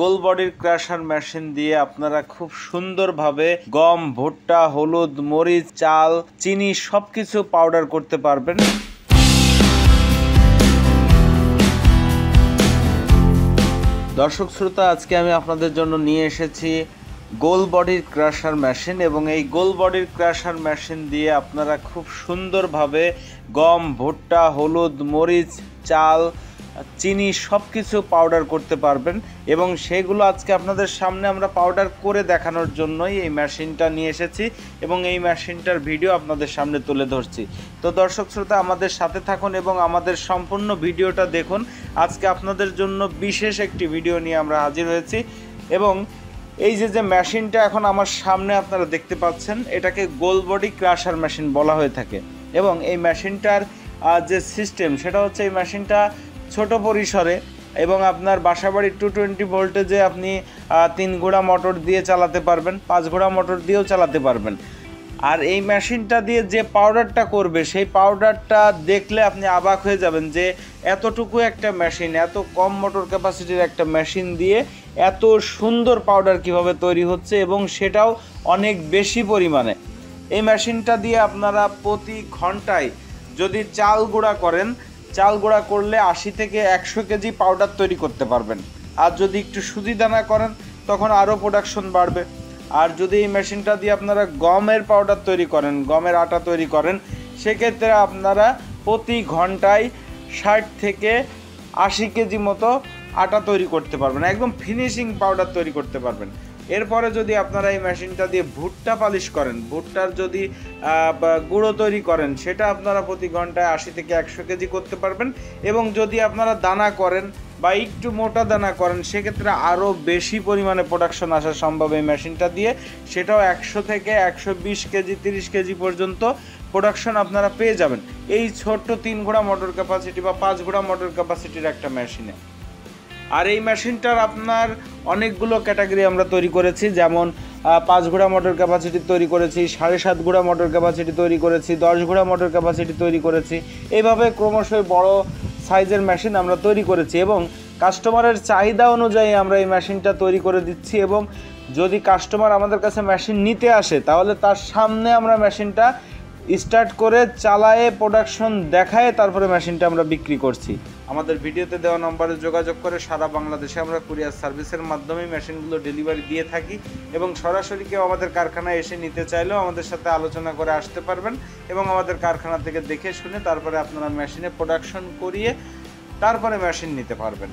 গোল বডির crusher machine দিয়ে আপনারা খুব সুন্দরভাবে গম, ভুট্টা, হলুদ, মরিচ, চাল, চিনি সবকিছু পাউডার করতে পারবেন। দর্শক শ্রোতা, আজকে আমি আপনাদের জন্য নিয়ে এসেছি গোল বডির ক্রাশার মেশিন এবং এই গোল বডির ক্রাশার মেশিন দিয়ে আপনারা খুব সুন্দরভাবে গম, ভুট্টা, হলুদ, মরিচ, চাল, চিনি সবকিছু পাউডার করতে পারবেন এবং সেগুলো আজকে আপনাদের সামনে আমরা পাউডার করে দেখানোর জন্যই এই মেশিনটা নিয়ে এসেছি এবং এই মেশিনটার ভিডিও আপনাদের সামনে তুলে ধরছি। তো দর্শক শ্রোতা, আমাদের সাথে থাকুন এবং আমাদের সম্পূর্ণ ভিডিওটা দেখুন। আজকে আপনাদের জন্য বিশেষ একটি ভিডিও নিয়ে আমরা হাজির হয়েছি এবং এই যে মেশিনটা এখন আমার সামনে আপনারা দেখতে পাচ্ছেন, এটাকে গোল বডি ক্রাশার মেশিন বলা হয়ে থাকে এবং এই মেশিনটার যে সিস্টেম সেটা হচ্ছে এই মেশিনটা ছোট পরিসরে এবং আপনার বাসাবাড়ির 220 ভোল্টেজে আপনি 3 ঘোড়া মোটর দিয়ে চালাতে পারবেন, 5 ঘোড়া মোটর দিয়েও চালাতে পারবেন। আর এই মেশিনটা দিয়ে যে পাউডারটা করবে সেই পাউডারটা দেখলে আপনি অবাক হয়ে যাবেন যে এতটুকু একটা মেশিন, এত কম মোটর ক্যাপাসিটির একটা মেশিন দিয়ে এত সুন্দর পাউডার কিভাবে তৈরি হচ্ছে এবং সেটাও অনেক বেশি পরিমাণে। এই মেশিনটা দিয়ে আপনারা প্রতি ঘন্টায় যদি চাল গুঁড়া করেন, চাল গুঁড়া করলে 80 থেকে 100 কেজি পাউডার তৈরি করতে পারবেন। আর যদি একটু সুজি দানা করেন তখন আরও প্রোডাকশন বাড়বে। আর যদি এই মেশিনটা দিয়ে আপনারা গমের পাউডার তৈরি করেন, গমের আটা তৈরি করেন, সেক্ষেত্রে আপনারা প্রতি ঘন্টায় 60 থেকে 80 কেজি মতো আটা তৈরি করতে পারবেন, একদম ফিনিশিং পাউডার তৈরি করতে পারবেন। এরপরে যদি আপনারা এই মেশিনটা দিয়ে ভুট্টা পালিশ করেন, ভুট্টার যদি গুঁড়ো তৈরি করেন, সেটা আপনারা প্রতি ঘন্টায় 80 থেকে 100 কেজি করতে পারবেন। এবং যদি আপনারা দানা করেন বা একটু মোটা দানা করেন, সেক্ষেত্রে আরও বেশি পরিমাণে প্রোডাকশন আসা সম্ভব এই মেশিনটা দিয়ে। সেটাও 100 থেকে 120 কেজি 30 কেজি পর্যন্ত প্রোডাকশন আপনারা পেয়ে যাবেন এই ছোট্ট 3 ঘোড়া মোটর ক্যাপাসিটি বা 5 ঘোড়া মোটর ক্যাপাসিটির একটা মেশিনে। আর এই মেশিনটার আপনার অনেকগুলো ক্যাটাগরি আমরা তৈরি করেছি, যেমন 5 ঘোড়া মোটর ক্যাপাসিটি তৈরি করেছি, 7.5 ঘোড়া মোটর ক্যাপাসিটি তৈরি করেছি, 10 ঘোড়া মোটর ক্যাপাসিটি তৈরি করেছি। এইভাবে ক্রমশই বড় সাইজের মেশিন আমরা তৈরি করেছি এবং কাস্টমারের চাহিদা অনুযায়ী আমরা এই মেশিনটা তৈরি করে দিচ্ছি। এবং যদি কাস্টমার আমাদের কাছে মেশিন নিতে আসে তাহলে তার সামনে আমরা মেশিনটা স্টার্ট করে চালায়ে প্রোডাকশন দেখায় তারপরে মেশিনটা আমরা বিক্রি করছি। আমাদের ভিডিওতে দেওয়া নম্বরে যোগাযোগ করে সারা বাংলাদেশে আমরা কুরিয়ার সার্ভিসের মাধ্যমে মেশিনগুলো ডেলিভারি দিয়ে থাকি এবং সরাসরি কেউ আমাদের কারখানায় এসে নিতে চাইলেও আমাদের সাথে আলোচনা করে আসতে পারবেন এবং আমাদের কারখানা থেকে দেখে শুনে তারপরে আপনারা মেশিনে প্রোডাকশন করিয়ে তারপরে মেশিন নিতে পারবেন।